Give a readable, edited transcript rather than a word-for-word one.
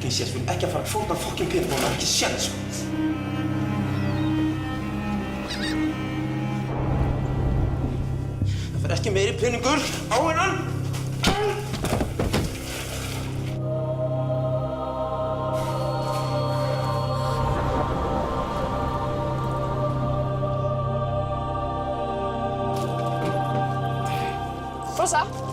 fokkin séns, við erum ekki að fara að fórna fokkin pening, það er ekki séns, sko. Það fer ekki meiri peningur á hennan. Rosa.